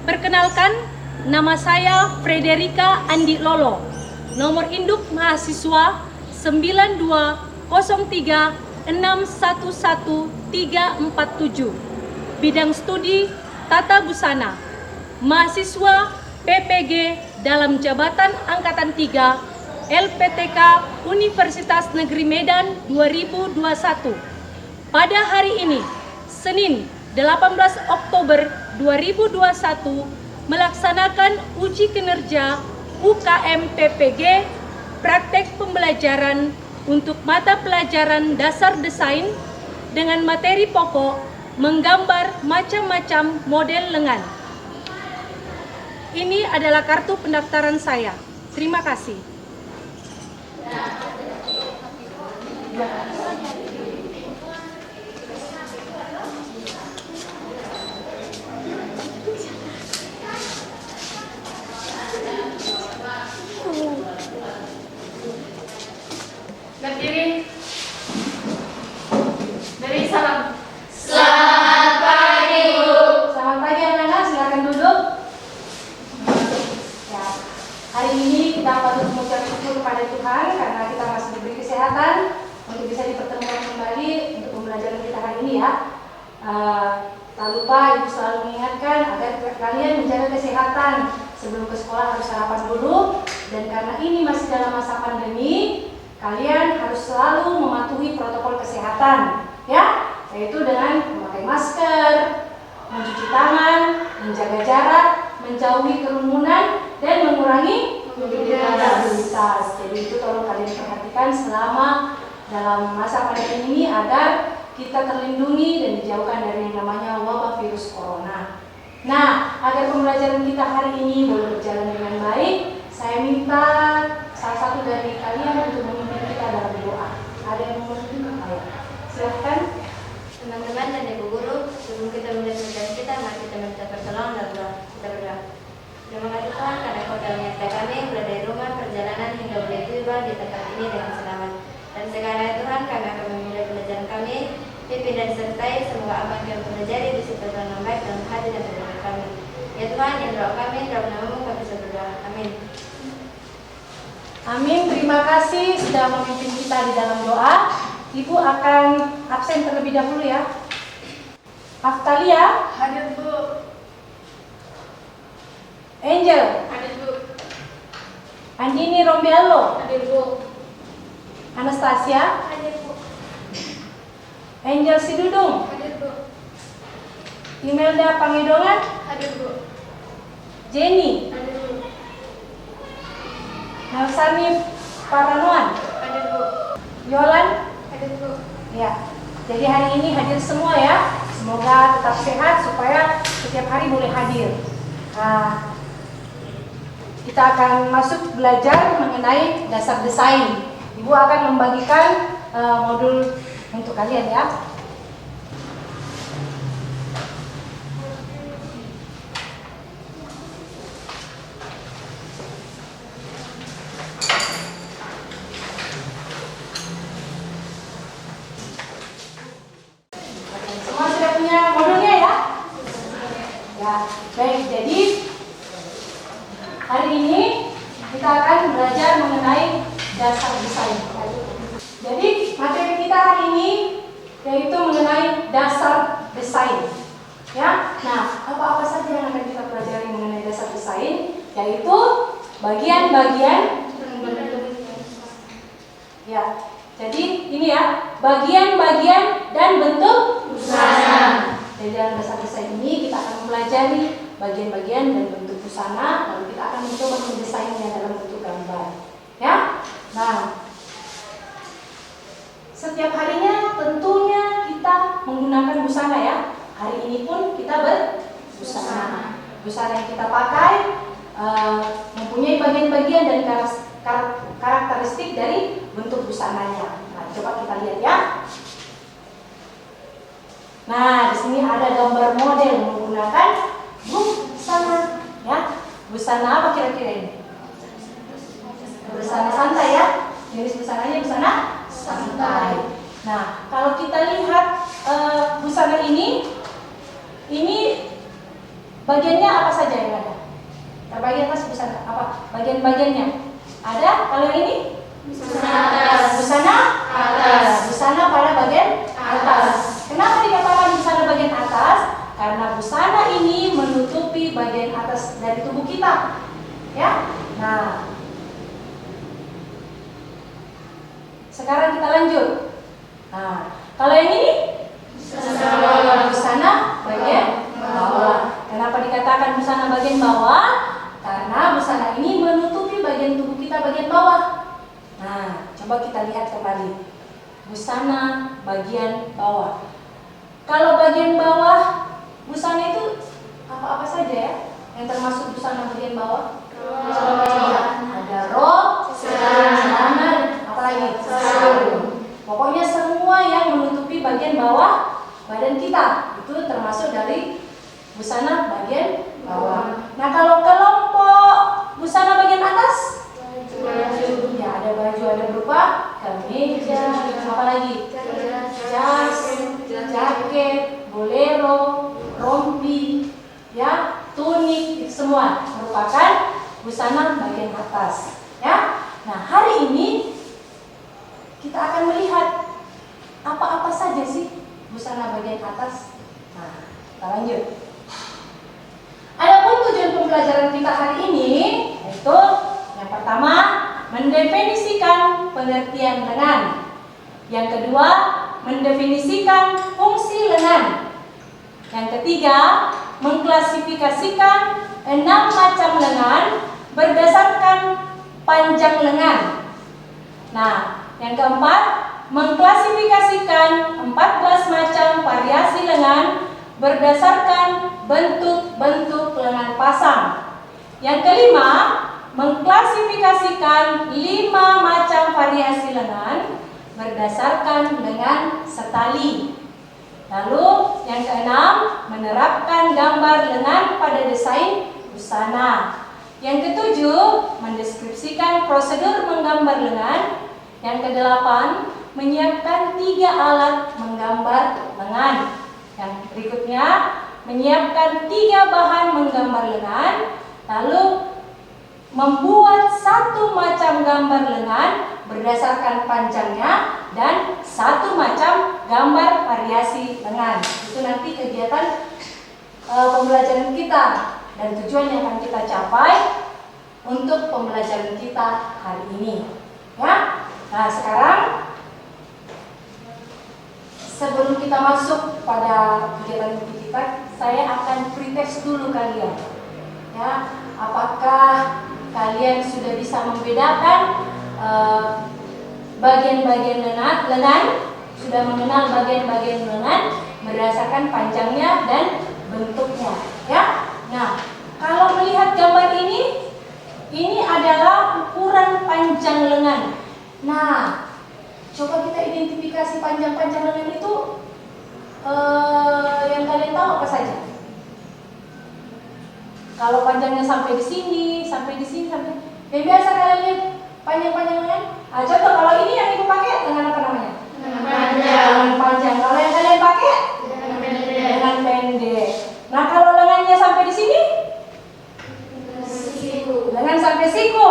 Perkenalkan, nama saya Frederika Andi Lolo. Nomor induk mahasiswa 92036111347. Bidang studi Tata Busana. Mahasiswa PPG dalam jabatan Angkatan 3 LPTK Universitas Negeri Medan 2021. Pada hari ini, Senin 18 Oktober 2021, melaksanakan uji kinerja UKM PPG praktek pembelajaran untuk mata pelajaran dasar desain dengan materi pokok menggambar macam-macam model lengan. Ini adalah kartu pendaftaran saya. Terima kasih. Berdiri. Beri salam. Selamat pagi, Bu. Selamat pagi anak-anak, silakan duduk. Ya, hari ini kita patut mengucap syukur kepada Tuhan karena kita masih diberi kesehatan untuk bisa dipertemukan kembali untuk pembelajaran kita hari ini ya. Tak lupa Ibu selalu mengingatkan agar kalian menjaga kesehatan sebelum ke sekolah, harus sarapan dulu, dan karena ini masih dalam masa pandemi, kalian harus selalu mematuhi protokol kesehatan ya, yaitu dengan memakai masker, mencuci tangan, menjaga jarak, menjauhi kerumunan, dan mengurangi mobilitas. Jadi itu tolong kalian perhatikan selama dalam masa pandemi ini agar kita terlindungi dan dijauhkan dari yang namanya wabah virus corona. Nah, agar pembelajaran kita hari ini boleh berjalan dengan baik, saya minta salah satu dari kalian untuk memimpin kita dalam doa. Ada yang mau memimpin? Ayo, silahkan. Teman-teman dan ibu guru, sebelum kita mulai pelajaran kita, mari kita minta pertolongan dan doa. Kita berdoa. Terima kasih Tuhan karena Kau telah menyertai kami mulai dari rumah perjalanan hingga boleh tiba di tempat ini dengan selamat. Dan sekarang ya Tuhan, kami akan memulai pelajaran kami. Pimpin dan sertai semoga apa yang kami pelajari bisa berjalan dengan baik dalam hati dan pikiran kami. Ya Tuhan, yang doa kami dalam nama-Mu kami bisa berdoa. Amin. Amin, terima kasih sudah memimpin kita di dalam doa. Ibu akan absen terlebih dahulu ya. Aftalia, Hadir, Bu. Angel, Hadir, Bu. Andini Rombello, Hadir, Bu. Anastasia, Hadir, Bu. Angel Sidudung, Hadir, Bu. Imelda Pangedongan, Hadir, Bu. Jenny, Hadir, Bu. Nelsani Paranoan, Hadir, Bu. Yolan. Hadir, Bu. Ya, jadi hari ini hadir semua ya. Semoga tetap sehat supaya setiap hari boleh hadir. Nah, kita akan masuk belajar mengenai dasar desain. Ibu akan membagikan modul untuk kalian ya. Semua sudah punya modulnya ya? Ya, baik. Jadi hari ini kita akan belajar mengenai dasar desain. Jadi materi kita hari ini yaitu mengenai dasar desain. Ya, nah apa-apa saja yang akan kita pelajari mengenai dasar desain, yaitu bagian-bagian. Ya, jadi ini ya, bagian-bagian dan bentuk busana. Jadi dalam dasar desain ini kita akan mempelajari bagian-bagian dan bentuk busana, lalu kita akan mencoba mendesainnya dalam bentuk gambar. Ya, nah setiap harinya tentunya kita menggunakan busana ya. Hari ini pun kita berbusana. Busana yang kita pakai mempunyai bagian-bagian dan karakteristik dari bentuk busananya. Nah, coba kita lihat ya. Nah, di sini ada gambar model menggunakan busana, ya. Busana apa kira-kira ini? Busana santai ya. Jenis busananya busana santai. Nah, kalau kita lihat busana ini bagiannya apa saja yang ada? Terbagi atas busana apa? Bagian-bagiannya ada. Kalau yang ini busana atas. Busana pada bagian atas. Kenapa dikatakan busana bagian atas? Karena busana ini menutupi bagian atas dari tubuh kita. Ya. Nah, sekarang kita lanjut. Nah, kalau yang ini busana bagian bawah. Kenapa dikatakan busana bagian bawah? Karena busana ini menutupi bagian tubuh kita bagian bawah. Nah, coba kita lihat kembali. Busana bagian bawah. Kalau bagian bawah, busana itu apa-apa saja ya? Yang termasuk busana bagian bawah? Ada rok, celana, apa lagi? Sarung. Pokoknya semua yang menutupi bagian bawah badan kita itu termasuk dari busana bagian bawah. Nah, kalau kelompok busana bagian atas, ya ada baju, ada berupa kemeja, apa lagi? Jas, jaket, bolero, rompi, ya, tunik, itu semua merupakan busana bagian atas. Ya. Nah, hari ini kita akan melihat apa-apa saja sih busana bagian atas. Nah, kita lanjut. Adapun tujuan pembelajaran kita hari ini yaitu yang pertama mendefinisikan pengertian lengan. Yang kedua mendefinisikan fungsi lengan. Yang ketiga mengklasifikasikan 6 macam lengan berdasarkan panjang lengan. Nah, yang keempat mengklasifikasikan 14 macam variasi lengan berdasarkan bentuk-bentuk lengan pasang. Yang kelima, mengklasifikasikan 5 macam variasi lengan berdasarkan lengan setali. Lalu yang keenam, menerapkan gambar lengan pada desain busana. Yang ketujuh, mendeskripsikan prosedur menggambar lengan. Yang kedelapan, menyiapkan 3 alat menggambar lengan. Yang berikutnya, menyiapkan 3 bahan menggambar lengan. Lalu membuat 1 macam gambar lengan berdasarkan panjangnya dan 1 macam gambar variasi lengan. Itu nanti kegiatan pembelajaran kita dan tujuan yang akan kita capai untuk pembelajaran kita hari ini. Ya. Nah, sekarang sebelum kita masuk pada kegiatan kita, saya akan pretest dulu kalian. Ya, apakah kalian sudah bisa membedakan bagian-bagian lengan, sudah mengenal bagian-bagian lengan berdasarkan panjangnya dan bentuknya, ya. Nah, kalau melihat gambar ini adalah ukuran panjang lengan. Nah, coba kita identifikasi panjang-panjang lengan itu yang kalian tahu apa saja? Kalau panjangnya sampai di sini, sampai yang biasa kalian lihat panjang-panjang lengan. Ah, contoh kalau ini yang ibu pakai lengan apa namanya? Lengan panjang. Kalau yang kalian pakai lengan pendek. Nah, kalau lengannya sampai di sini? Lengan sampai siku.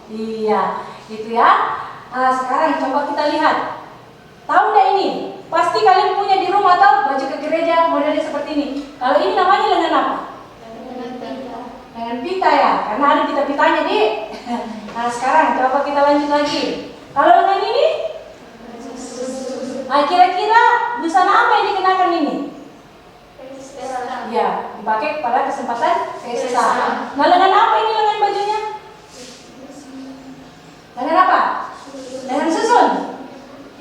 Iya, gitu ya. Nah, sekarang coba kita lihat. Tahu nggak ini? Pasti kalian punya di rumah atau baju ke gereja modelnya seperti ini. Kalau ini namanya lengan apa? Lengan pita ya, karena ada pita-pitanya, Dik. Nah, sekarang coba kita lanjut lagi. Kalau lengan ini? Nah, kira-kira busana apa yang dikenakan ini? Ya, dipakai pada kesempatan pesta. Nah, lengan apa ini lengan bajunya? Lengan apa? Lengan susun.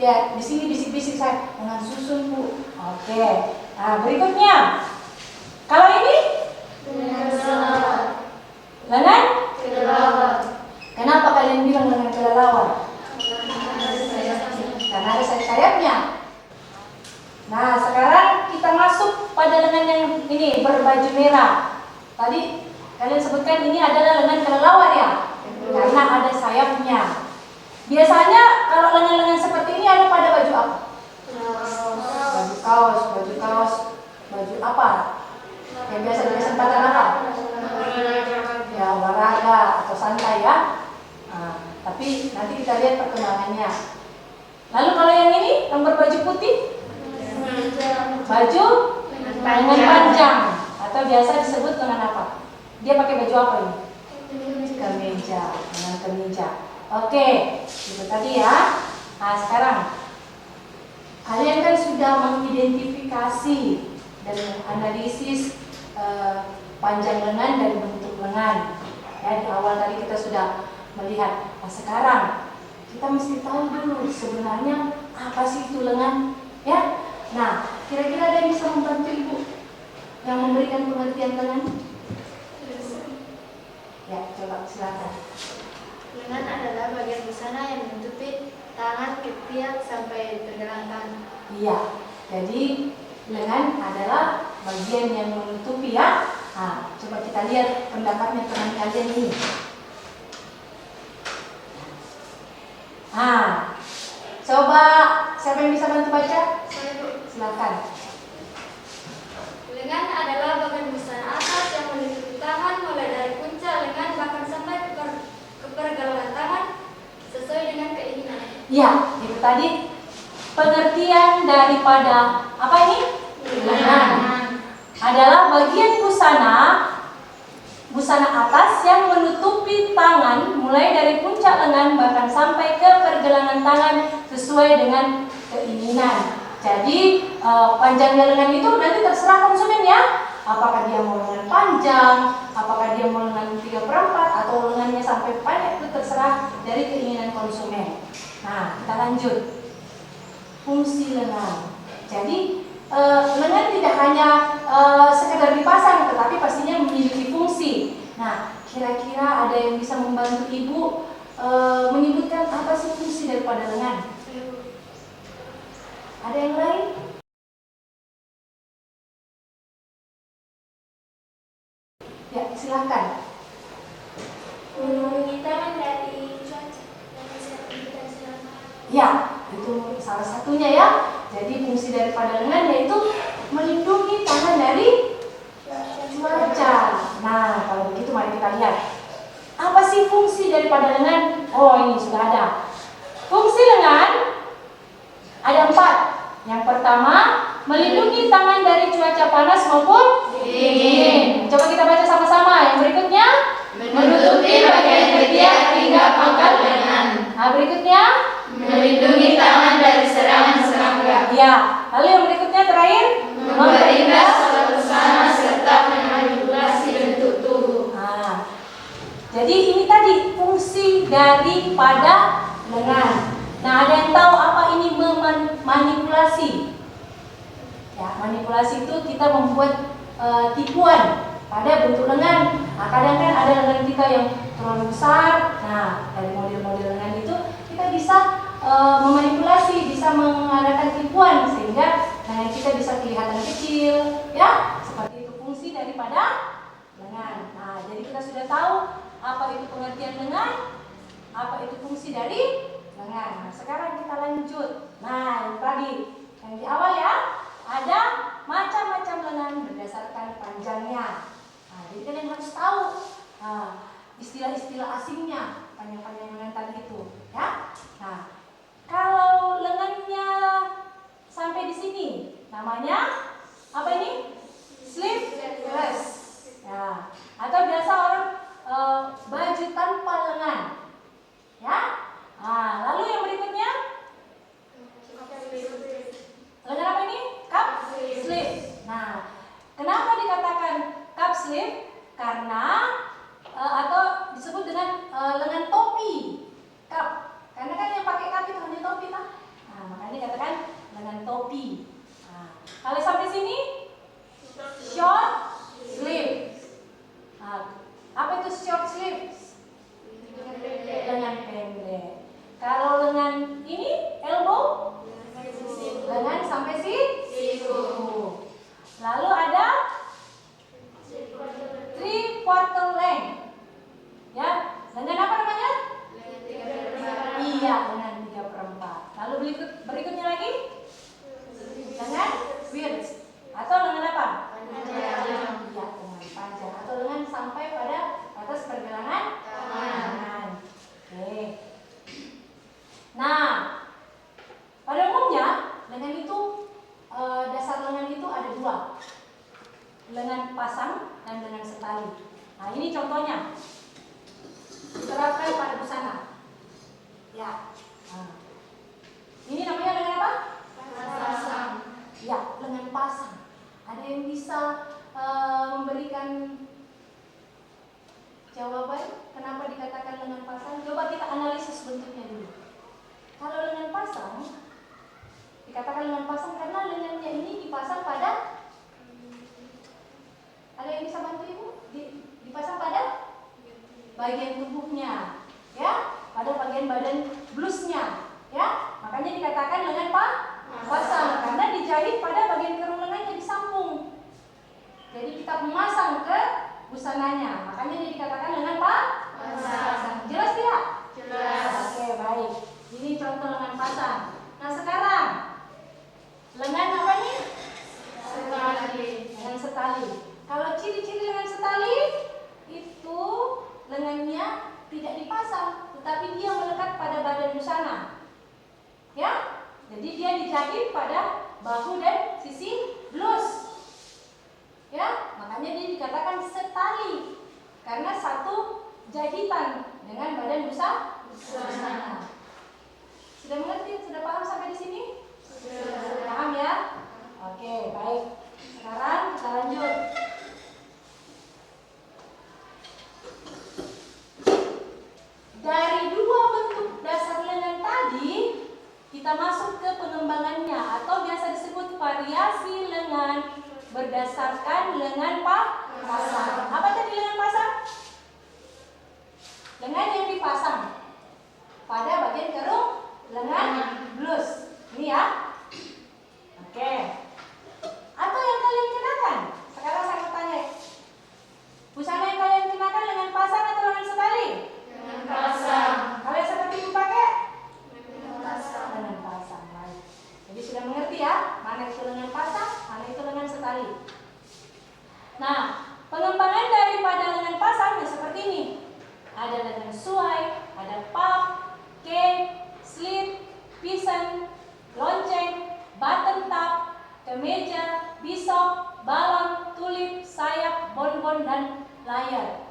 Ya, di sini bisik-bisik saya. Lengan susun, Bu. Oke. Nah, berikutnya. Kalau ini? Lengan? Kenapa kalian bilang lengan kelelawar? Karena ada sayap-sayapnya. Nah, sekarang kita masuk pada lengan yang ini berbaju merah. Tadi kalian sebutkan ini adalah lengan kelelawar ya? Karena ada sayapnya. Biasanya kalau lengan-lengan seperti ini ada pada baju apa? Baju kaos, baju apa? Yang biasa di kesempatan apa? Ya, olahraga atau santai ya. Nah, tapi nanti kita lihat perkembangannya. Lalu kalau yang ini, yang berbaju putih, baju lengan panjang atau biasa disebut dengan apa? Dia pakai baju apa ini? Kemeja, dengan kemeja. Oke, itu tadi ya. Nah, sekarang kalian kan sudah mengidentifikasi dan menganalisis panjang lengan dan bentuk lengan. Ya, di awal tadi kita sudah melihat. Nah, sekarang kita mesti tahu dulu sebenarnya apa sih itu lengan, ya. Nah, kira-kira ada yang bisa membantu ibu yang memberikan pengertian lengan? Ya, coba silakan. Lengan adalah bagian busana yang menutupi tangan, ketiak sampai pergelangan tangan. Iya, jadi lengan adalah bagian yang menutupi ya. Nah, coba kita lihat pendapatnya teman kalian ini. Nah, coba siapa yang bisa bantu baca? Saya, Bu. Silakan. Lengan adalah bagian busana atas yang menutupi tangan mulai dari puncak lengan bahkan sampai ke pergelangan tangan sesuai dengan keinginan. Iya, itu tadi pengertian daripada apa ini? Lengan adalah bagian busana atas yang menutupi tangan mulai dari puncak lengan bahkan sampai ke pergelangan tangan sesuai dengan keinginan. Jadi panjangnya lengan itu nanti terserah konsumen ya. Apakah dia mau lengan panjang, apakah dia mau lengan 3/4 atau lengannya sampai pendek, itu terserah dari keinginan konsumen. Nah, kita lanjut. Fungsi lengan. Jadi lengan tidak hanya sekedar dipasang, tetapi pastinya memiliki fungsi. Nah, kira-kira ada yang bisa membantu ibu menyebutkan apa sih fungsi daripada lengan? Ada yang lain? Ya, silakan. Melindungi tangan dari cuaca dan kita selama. Ya, itu salah satunya ya. Jadi fungsi daripada lengan yaitu melindungi tangan dari cuaca. Nah, kalau begitu mari kita lihat. Apa sih fungsi daripada lengan? Oh, ini sudah ada. Fungsi lengan ada 4. Yang pertama, melindungi tangan dari cuaca panas maupun dingin. Coba kita baca sama-sama. Yang berikutnya, Menutupi bagian ketiak hingga pangkal lengan. nah berikutnya, Melindungi tangan dari serangan serangga. ya. Lalu yang berikutnya terakhir, Memperindah suasana serta memanipulasi bentuk tubuh. Nah, jadi ini tadi fungsi daripada lengan. Nah, ada yang tahu apa ini manipulasi? Ya, manipulasi itu kita membuat tipuan pada bentuk lengan. Nah, kadang kan ada lengan kita yang terlalu besar. Nah, dari model-model lengan itu kita bisa memanipulasi, bisa mengadakan tipuan sehingga lengan kita bisa kelihatan kecil, ya. Seperti itu fungsi daripada lengan. Nah, jadi kita sudah tahu apa itu pengertian lengan, apa itu fungsi dari lengan. Nah, sekarang kita lanjut. Nah, yang tadi yang di awal ya, ada macam-macam lengan berdasarkan panjangnya. Nah, jadi kalian harus tahu istilah-istilah asingnya panjang-panjang lengan tadi itu, ya. Nah, kalau lengannya sampai di sini, namanya apa ini? Sleeveless. Ya, atau biasa orang baju tanpa lengan, ya. Nah, lalu yang berikutnya, lengan apa ini? Cup sleeve. Nah, kenapa dikatakan cup sleeve? Karena atau disebut dengan lengan topi. Cup. Karena kan yang pakai cup itu hanya topi kan? Nah, makanya dikatakan lengan topi. Nah, kalau sampai sini short sleeve. Nah, apa itu short sleeve? Lengan pendek. Kalau lengan ini elbow, lengan sampai siku. Lalu ada 3/4 length. Ya, lengan apa namanya? Iya, lengan 3/4. Lalu berikutnya lagi lengan width atau lengan apa? Iya, sampai pada atas pergelangan tangan. Oke. Nah, pada umumnya lengan itu dasar lengan itu ada dua, lengan pasang dan lengan setali. Nah, ini contohnya diterapkan pada busana. Ya. Nah. Ini namanya lengan apa? Pasang. Ya, lengan pasang. Ada yang bisa memberikan jawaban kenapa dikatakan lengan pasang? Coba kita analisis bentuknya dulu. Kalau lengan pasang, dikatakan lengan pasang karena lengannya ini dipasang pada, ada yang bisa bantu ibu? Dipasang pada bagian tubuhnya, ya, pada bagian badan blusnya, ya. Makanya dikatakan lengan pasang karena dijahit pada bagian kerung lengannya di samping. Jadi kita memasang ke busananya, makanya dia dikatakan lengan pasang. Jelas tidak? Jelas. Oke, baik. Ini contoh lengan pasang. Nah, sekarang lengan apa nih? Setali. Lengan setali. Kalau ciri-ciri lengan setali itu lengannya tidak dipasang, tetapi dia melekat pada badan busana. Ya? Jadi dia dijahit pada bahu dan sisi blus. Ya, makanya dia dikatakan setali karena satu jahitan dengan badan busana. Sudah mengerti? Sudah paham sampai di sini? Sudah. Paham ya? Oke, baik. Sekarang kita lanjut. Dari dua bentuk dasar lengan tadi, kita masuk ke pengembangannya atau biasa disebut variasi lengan berdasarkan lengan pasang. Apa tadi lengan pasang? Lengan yang dipasang pada bagian kerung lengan blus. Ini ya. Oke. Atau yang kalian kenakan? Sekarang saya mau tanya. Busana yang kalian kenakan lengan pasang atau lengan setali? Lengan pasang. Kalau yang seperti ibu pakai? Lengan pasang. Lengan pasang. Baik. Jadi sudah mengerti ya, mana itu lengan pasang, mana itu lengan setali. Nah, pengembangan daripada lengan pasang ya seperti ini. Ada lengan suai, ada puff, cape, slit, pisan, lonceng, button top, kemeja, bishop, balang, tulip, sayap, bonbon, dan layar.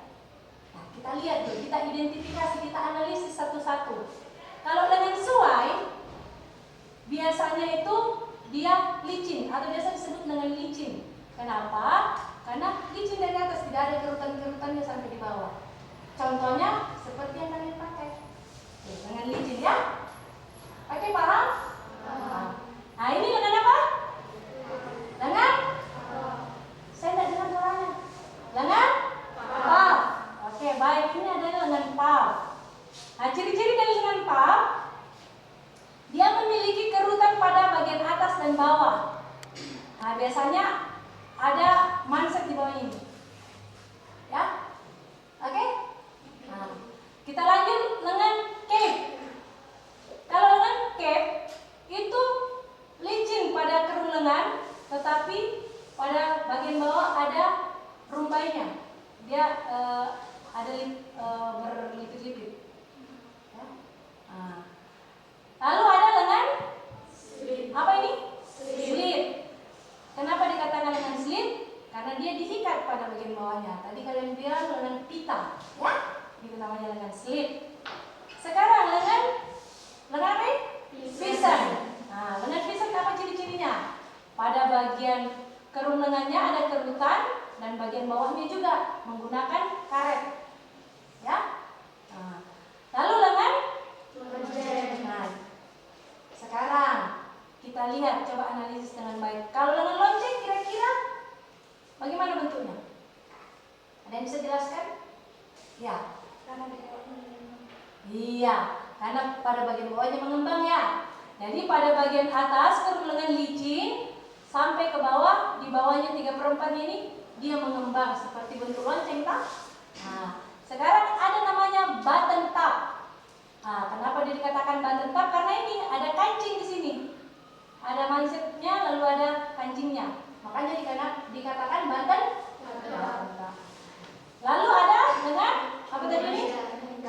Nah, kita lihat dulu, kita identifikasi, kita analisis satu-satu. Kalau lengan suai, biasanya itu dia licin atau biasa disebut lengan licin. Kenapa? Karena licin dari atas, tidak ada kerutan-kerutannya sampai di bawah. Contohnya seperti yang kalian pakai. Lengan licin ya. Oke, paham? Nah, ini lengan apa? Lengan? Saya tidak dengar suaranya. Lengan? Puff. Oke, baik. Ini adalah lengan puff. Nah, ciri-ciri dari lengan puff, dia memiliki kerutan pada bagian atas dan bawah. Nah, biasanya ada manset di bawah ini. Ya? Oke? Nah, kita lanjut lengan cape. Kalau lengan cape itu licin pada kerung lengan, tetapi pada bagian bawah ada rumbainya. Dia ada berlipit-lipit. Ya? Nah. Lalu ada lengan Slit. apa ini? Slit. Slit. Kenapa dikatakan lengan slit? Karena dia diikat pada bagian bawahnya. Tadi kalian bilang lengan pita, ya? Itu namanya lengan slit. Sekarang lengan apa ini? Pisan. Nah, lengan pisan apa ciri-cirinya? Pada bagian kerung lengannya ada kerutan dan bagian bawahnya juga menggunakan karet. Ya? Nah, lalu lengan Lonceng. Nah, sekarang kita lihat, coba analisis dengan baik. Kalau lengan lonceng kira-kira bagaimana bentuknya? Ada yang bisa jelaskan? Ya. Iya, karena pada bagian bawahnya mengembang ya. Jadi pada bagian atas kerung lengan licin sampai ke bawah, di bawahnya 3/4 ini dia mengembang seperti bentuk lonceng tak? Nah, sekarang ada namanya button top. Nah, kenapa dia dikatakan button top? Karena ini ada kancing di sini. Ada mansetnya lalu ada kancingnya. Makanya dikatakan button top. Lalu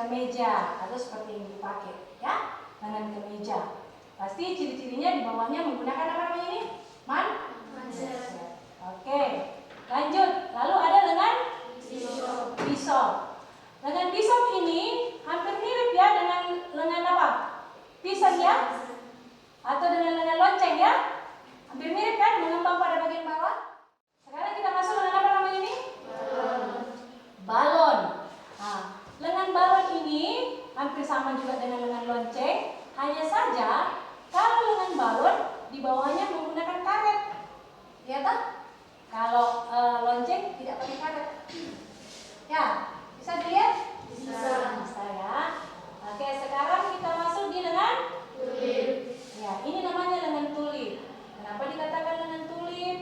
kemeja atau seperti yang dipakai, ya, lengan kemeja. Pasti ciri-cirinya di bawahnya menggunakan apa namanya ini? Manset. Oke, lanjut. Lalu ada lengan bishop. Lengan bishop ini hampir mirip ya dengan lengan apa? Pisang ya? Atau dengan lengan lonceng ya? Hampir mirip kan, mengembang pada bagian bawah. Sekarang kita masuk lengan apa namanya ini? Balon. Nah, lengan balon ini hampir sama juga dengan lengan lonceng. Hanya saja kalau lengan balon di bawahnya menggunakan karet. Ya tak? Kalau lonceng tidak pakai karet. Ya, bisa dilihat? Bisa ya. Oke, sekarang kita masuk di lengan tulip. Ya, ini namanya lengan tulip. Kenapa dikatakan lengan tulip?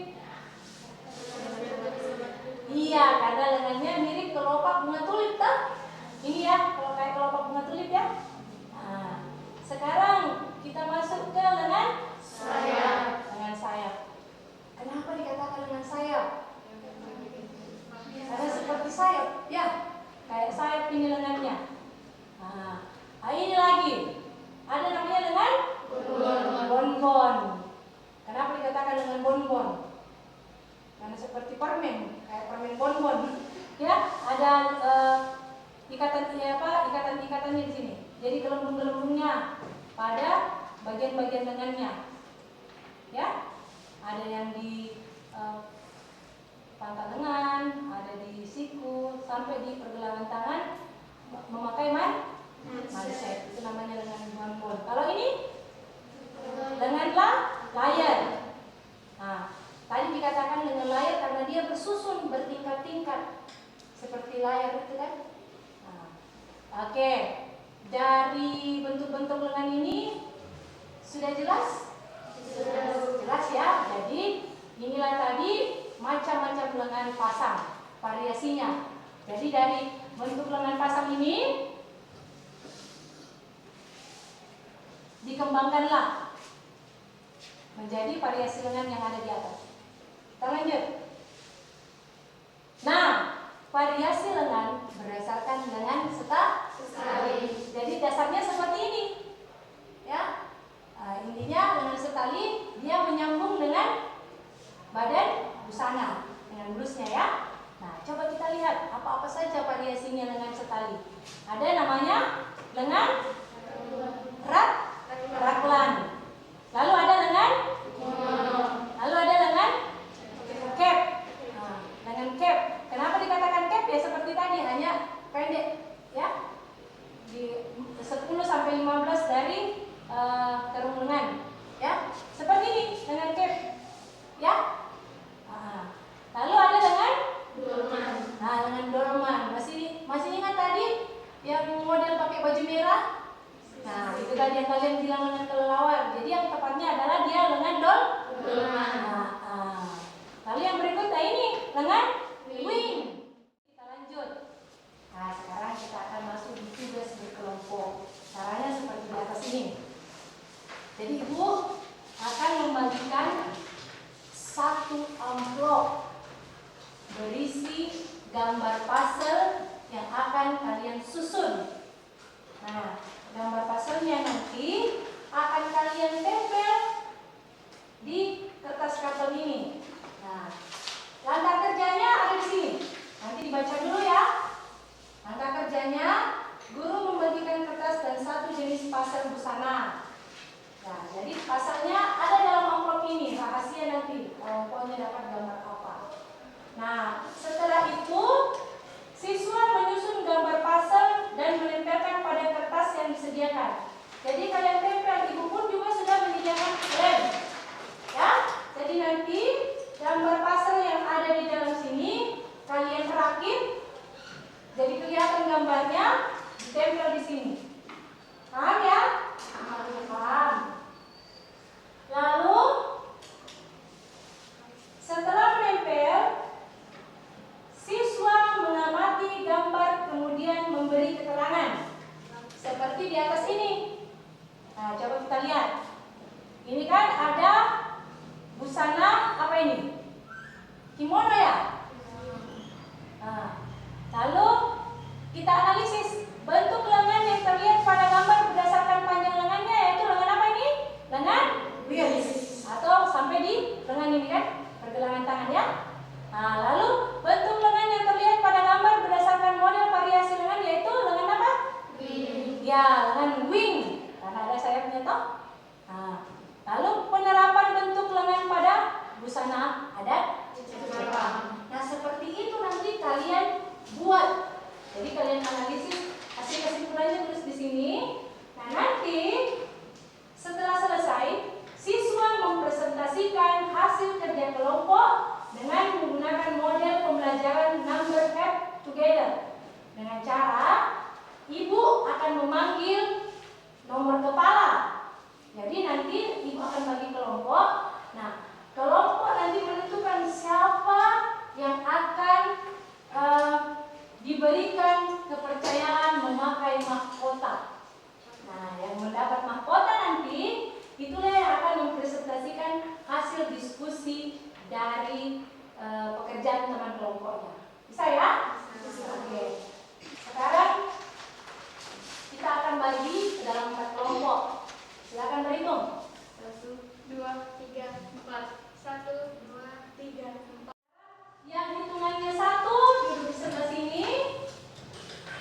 Iya, karena lengannya mirip kelopak bunga tulip, tak? Ini ya, kalau kayak kelopak bunga tulip ya. Nah, sekarang kita masuk ke lengan sayap. Lengan sayap. Kenapa dikatakan lengan sayap? Karena seperti sayap, ya. Kayak sayap ini lengannya. Nah, ini lagi. Ada namanya lengan bonbon. Kenapa dikatakan lengan bonbon? Karena seperti permen, kayak permen bonbon. Ya, ada ikatan-ikatannya di sini. Jadi gelembung-gelembungnya pada bagian-bagian lengannya. Ya, ada yang di pangkat lengan, ada di siku, sampai di pergelangan tangan memakai manset. Itu namanya lengan bonbon. Kalau ini lengan layar. Nah, tadi dikatakan lengan layar karena dia bersusun bertingkat-tingkat seperti layar itu kan. Nah, oke, dari bentuk-bentuk lengan ini sudah jelas? Jelas ya. Jadi inilah tadi macam-macam lengan pasang, variasinya. Jadi dari bentuk lengan pasang ini dikembangkanlah menjadi variasi lengan yang ada di atas. Kita lanjut. Nah, variasi lengan berdasarkan lengan setali. Jadi dasarnya seperti ini, ya. Intinya lengan setali dia menyambung dengan badan busana dengan blusnya ya. Nah, coba kita lihat apa-apa saja variasinya lengan setali. Ada namanya lengan raglan. Lalu ada lengan cap. Nah, lengan cap. Kenapa dikatakan cap? Ya seperti tadi, hanya pendek ya. Di 10 sampai 15 dari kerung lengan ya. Seperti ini lengan cap. Ya. Lalu ada lengan dolman. Nah, lengan dolman. Masih ingat tadi yang model pakai baju merah? Nah, itu tadi yang kalian bilang lengan kelelawar. Jadi yang tepatnya adalah dia lengan dolman. Lalu yang berikutnya ini lengan wing. Kita lanjut. Nah, sekarang kita akan masuk di tugas berkelompok. Caranya seperti di atas ini. Jadi Ibu akan membagikan satu amplop berisi gambar puzzle yang akan kalian susun. Nah, gambar puzzle-nya nanti akan kalian tempel di kertas karton ini. Nah, langkah kerjanya ada di sini. Nanti dibaca dulu ya. Langkah kerjanya, guru membagikan kertas dan satu jenis puzzle busana. Nah, jadi puzzle-nya ada dalam amplop ini. Rahasia nanti kelompoknya dapat gambar apa. Nah, setelah itu siswa menyusun gambar puzzle dan menempelkan pada kertas yang disediakan. Jadi kalian tempel, ibu pun juga sudah menyediakan lem. Ya, jadi nanti gambar puzzle yang ada di dalam sini kalian rakit, jadi kelihatan gambarnya, ditempel di sini. Paham ya? Paham. Lalu setelah menempel, siswa mengamati gambar kemudian memberi keterangan seperti di atas ini. Nah, coba kita lihat. Ini kan ada busana apa ini? Kimono ya? Nah, lalu kita analisis bentuk lengan Ya, lengan wing karena ada sayapnya toh. Nah, lalu penerapan bentuk lengan pada busana adat Jepang. Nah, seperti itu nanti kalian buat. Jadi kalian analisis hasil kesimpulannya tulis di sini. Nah, nanti setelah selesai, siswa mempresentasikan hasil kerja kelompok dengan menggunakan model pembelajaran number add together. Dengan cara ibu akan memanggil nomor kepala. Jadi nanti ibu akan bagi kelompok. Nah, kelompok nanti menentukan siapa yang akan diberikan kepercayaan memakai mahkota. Nah, yang mendapat mahkota nanti itulah yang akan mempresentasikan hasil diskusi dari pekerjaan teman kelompoknya. Bisa ya? Bisa. Oke. Sekarang kita akan bagi ke dalam 4 kelompok. Silakan berhitung. 1, 2, 3, 4. 1, 2, 3, 4. Yang hitungannya 1 duduk di sebelah sini.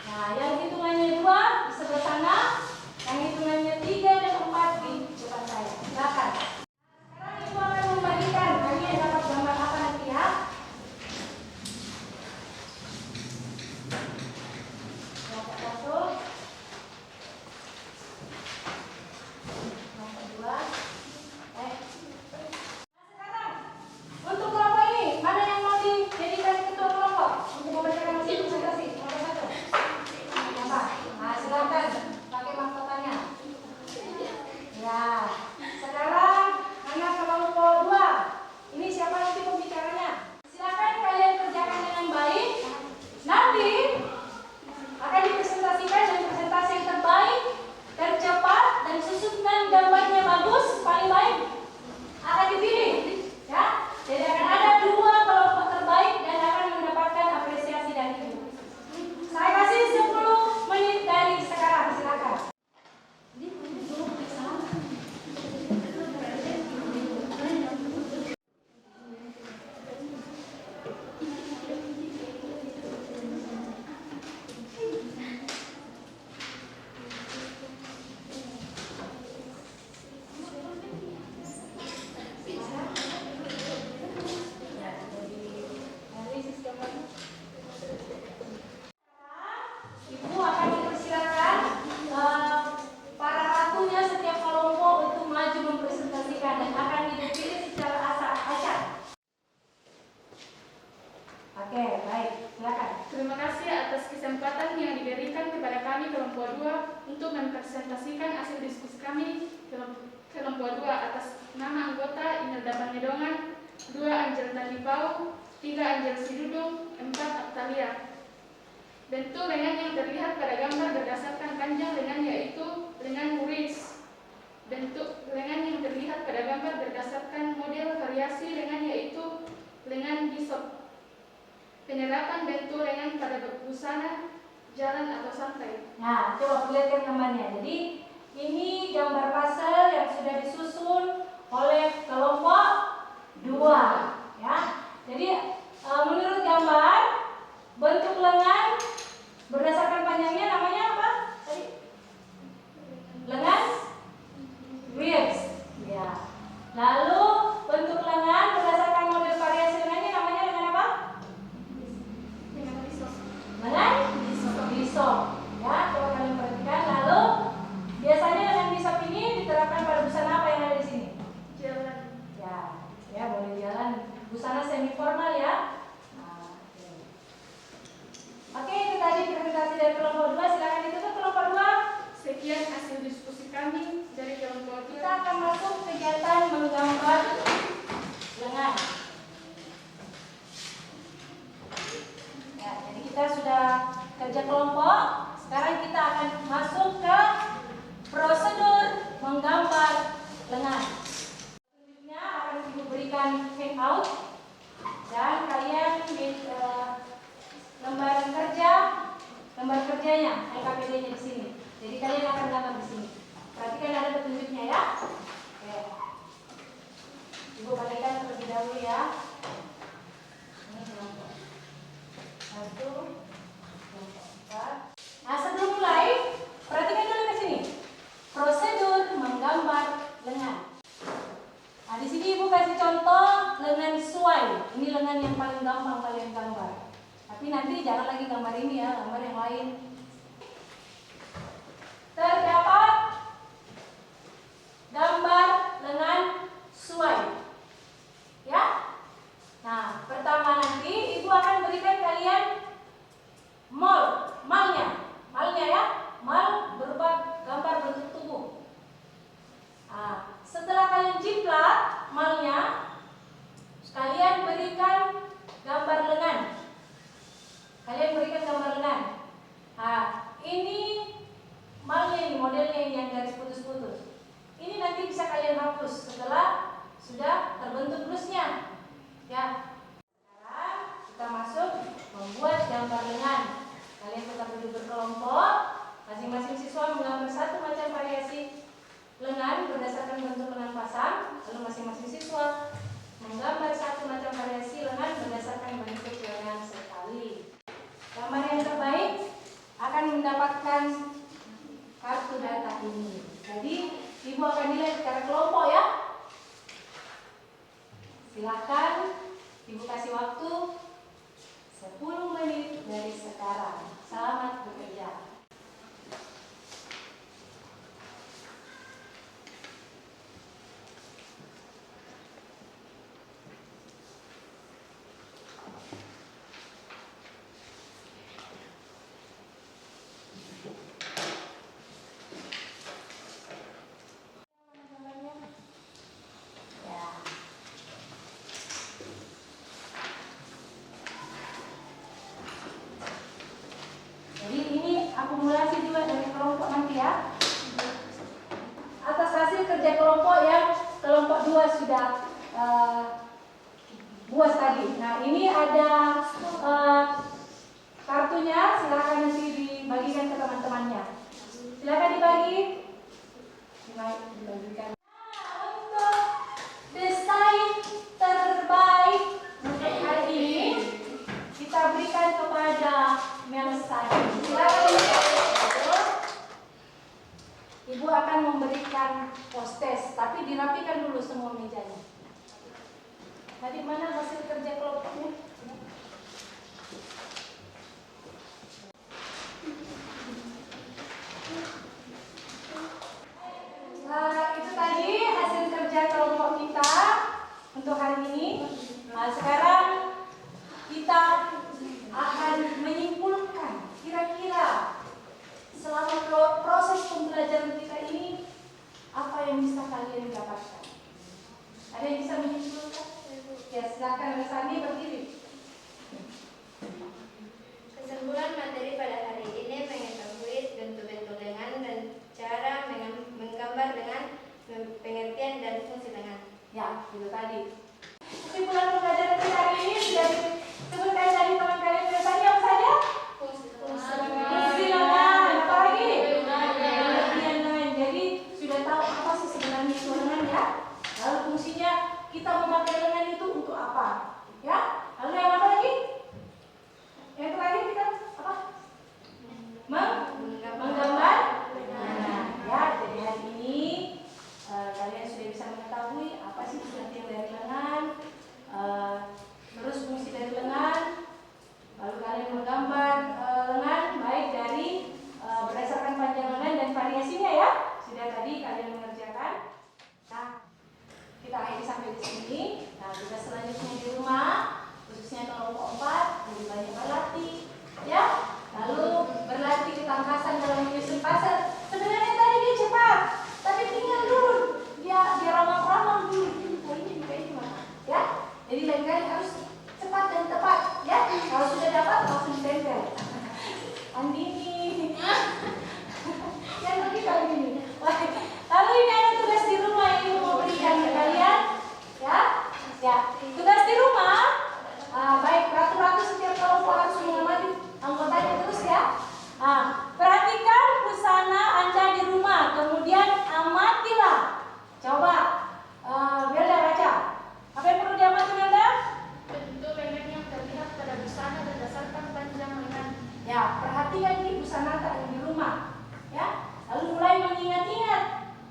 Nah, yang hitungannya 2 di sebelah sana. Yang hitungannya 3 dan 4 di depan saya. Silakan. Sekarang ibu akan membagikan. Kalian dapat gambar apa nanti ya? Kelompok 1, kelompok 2. Sekarang untuk kelompok ini, mana yang mau dijadikan ketua kelompok untuk membacakan hasil presentasi? Kelompok 1. Apa? Nah, silakan pakai mahkotanya. Ya. Sekarang anak kelompok 2. Ini siapa nanti pembicaranya? Silakan kalian kerjakan dengan baik. Nanti akan dipresentasikan dan presentasi yang terbaik, tercepat, dan susunan gambarnya bagus, paling baik akan dipilih. Ya, jadi akan ada 2 kelompok terbaik dan akan mendapatkan apresiasi dari ibu. Saya kasih 10 menit dari sekarang, silakan. Ibu akan mempersilakan para ratunya setiap kelompok untuk maju mempresentasikan dan akan dipilih secara acak. Oke, baik, silakan. Terima kasih atas kesempatan yang diberikan kepada kami kelompok 2 untuk mempresentasikan hasil diskusi kami kelompok 2 atas nama anggota Imelda Pangedongan, 2 Angel Tandipau, 3 Angel Sidudung, 4 Aptalia. Bentuk lengan yang terlihat pada gambar berdasarkan panjang lengan yaitu lengan Muris. Bentuk lengan yang terlihat pada gambar berdasarkan model variasi lengan yaitu lengan Bishop. Penerapan bentuk lengan pada busana jalan atau santai. Nah, coba perlihatkan gambarnya. Jadi ini gambar puzzle yang sudah disusun oleh kelompok 2, ya. Jadi menurut gambar bentuk lengan berdasarkan panjangnya namanya apa? Tadi lengan Wills, ya. Lalu bentuk lengan berdasarkan model variasi lengannya namanya lengan apa? Dengan Bishop. Lengan Bishop. Ya, coba kalian perhatikan. Lalu biasanya lengan Bishop ini diterapkan pada busana apa yang ada di sini? Jalan. Ya, boleh jalan. Busana semi formal ya. Nah, oke, itu tadi presentasi dari kelompok 2. Silakan ditutup kelompok 2. Sekian hasil diskusi kami dari kelompok 2. Kita akan masuk kegiatan menggambar lengan. Ya, jadi kita sudah kerja kelompok. Sekarang kita akan masuk ke prosedur menggambar lengan. Selanjutnya akan Ibu berikan handout dan kalian lembar kerjanya, LKPD-nya di sini. Jadi kalian akan gambar di sini. Perhatikan ada petunjuknya ya. Oke. Ibu bagikan terlebih dahulu ya. Ini kelompok 1, kelompok 4. Nah, sebelum mulai, perhatikan dulu gambar ini ya, gambar yang lain. Terdapat gambar lengan suai. Ya. Nah, pertama nanti Ibu akan berikan kalian malnya ya. Mal berupa gambar bentuk tubuh. Nah, setelah kalian jiplak malnya, kalian berikan gambar lengan. Nah, ini malnya, ini modelnya ini yang garis putus-putus. Ini nanti bisa kalian hapus setelah sudah terbentuk blusnya. Ya. Sekarang kita masuk membuat gambar lengan. Kalian tetap duduk berkelompok. Masing-masing siswa menggambar satu macam variasi lengan berdasarkan bentuk lengan pasang. Lalu masing-masing siswa menggambar satu macam variasi lengan berdasarkan bentuk lengan sekali. Gambar yang terbaik akan mendapatkan kartu data ini. Jadi Ibu akan nilai secara kelompok ya. Silahkan Ibu kasih waktu 10 menit dari sekarang. Selamat bekerja. Jadi ini akumulasi juga dari kelompok nanti ya. Atas hasil kerja kelompok yang kelompok 2 sudah buat tadi. Nah, ini ada kartunya, silakan nanti dibagikan ke teman-temannya. Silakan dibagikan. Nah, untuk desain terbaik untuk hari ini kita berikan kepada Melsa. Ibu akan memberikan postes, tapi dirapikan dulu semua mejanya. Tadi mana hasil kerja kelompoknya? Itu tadi hasil kerja kelompok kita untuk hari ini. Nah, sekarang kita akan menyimpulkan kira-kira selama proses pembelajaran kita ini apa yang bisa kalian dapatkan. Ada yang bisa menyimpulkan? Ya, silakan Resani berdiri. Kesimpulan materi pada hari ini mengetahui bentuk-bentuk lengan dan cara menggambar dengan pengertian dan fungsi lengan. Ya, itu tadi. Kesimpulan pembelajaran kita hari ini sudah disebutkan dari teman kalian. Resani apa saja? Fungsi lengan. Apa lagi? Pengertian lengan. Jadi sudah tahu apa sih sebenarnya itu lengan ya. Lalu fungsinya kita memakai lengan itu untuk apa? Ya. Lalu yang apa lagi? Yang terakhir kita apa? Menggambar. Nah, ya, jadi hari ini kalian sudah bisa mengetahui apa sih pengertian dari lengan, terus fungsi dari lengan. Lalu kalian menggambar lengan baik dari berdasarkan panjang lengan dan variasinya ya. Sudah tadi kalian mengerjakan. Nah, kita akhiri sampai di sini. Nah, tugas selanjutnya di rumah, khususnya kelompok 4, lebih banyak berlatih, ya. Lalu berlatih ketangkasan dalam menyusun puzzle. Sebenarnya tadi dia cepat, tapi tinggal dulu dia ramah-ramah dulu. Ini mana? Ya. Jadi lain kali harus cepat dan tepat, ya. Kalau sudah dapat langsung ditempel. Andini. Yang lebih kali ini. Lalu ini ada tugas di rumah yang ibu mau berikan ke kalian, ya. Ya, tugas di rumah. Baik, ratu-ratu setiap kelompok harus mengamati anggotanya terus ya. Perhatikan busana Anda di rumah, kemudian amatilah. Coba, Belda baca. Apa yang perlu diamati, Belda? Bentuk lengan yang terlihat pada busana berdasarkan panjang lengan. Ya, perhatikan di busana yang di rumah, ya. Lalu mulai mengingat-ingat.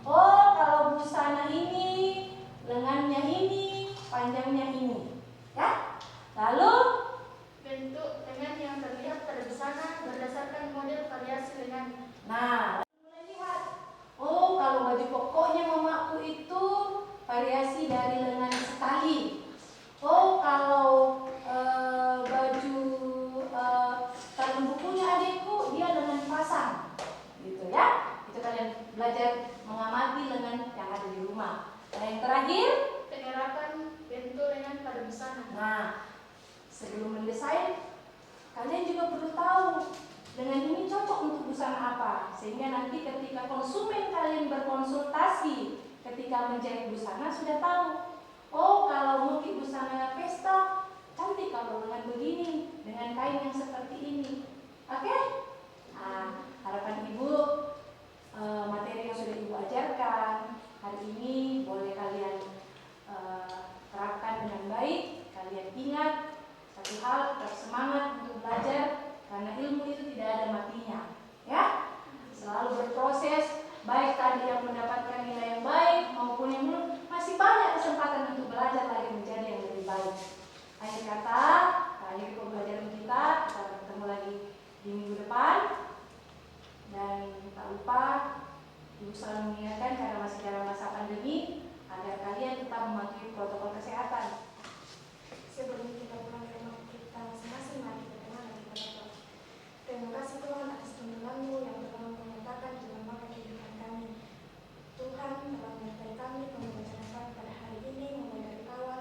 Oh, kalau busana ini, lengannya ini, panjangnya ini, ya. Lalu Bentuk lengan yang terlihat pada busana dari lengan sekali. Oh, kalau baju kartun bukunya adikku dia lengan pasang, gitu ya. Itu kalian belajar mengamati lengan yang ada di rumah. Nah, yang terakhir, Penyerapan bentuk lengan pada busana. nah, sebelum mendesain, kalian juga perlu tahu lengan ini cocok untuk busana apa, sehingga nanti ketika konsumen kalian berkonsultasi ketika menjahit busana sudah tahu. Oh, kalau mungkin busana pesta cantik kalau lengan begini dengan kain yang seperti ini. Oke? Nah, harapan ibu materi yang sudah ibu ajarkan hari ini boleh kalian terapkan dengan baik. Kalian ingat satu hal, tetap semangat untuk belajar karena ilmu itu tidak ada matinya, ya. Selalu berproses, baik tadi yang mendapatkan nilai yang baik maupun yang belum, masih banyak kesempatan untuk belajar lagi menjadi yang lebih baik. Akhir kata, akhir pembelajaran kita bertemu lagi di minggu depan. Dan tak lupa, ibu selalu mengingatkan karena masih dalam masa pandemi agar kalian tetap mematuhi protokol kesehatan. Sebelum kita pulang ke rumah kita masing-masing, mari kita berdoa dan kita berdoa. Terima kasih Tuhan atas tuntunan-Mu yang telah menyatakan dalam masa kehidupan kami. Tuhan telah menyertai kami pembelajaran pada hari ini mulai dari awal,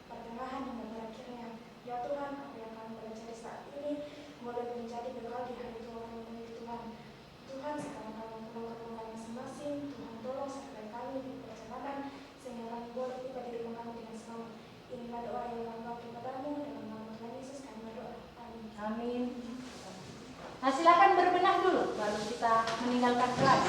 pertengahan hingga berakhirnya. Ya Tuhan, apa yang kami pelajari saat ini boleh menjadi bekal di hari tua kami Tuhan. Tuhan, sekarang kami pulang ke rumah masing-masing. Tuhan tolong sertai kami di perjalanan sehingga kami boleh tiba di rumah kami dengan selamat. Inilah doa yang kami bawa kepadamu dalam nama Tuhan Yesus kami berdoa. Amin. Amin. Nah, silakan berbenah dulu baru kita meninggalkan kelas.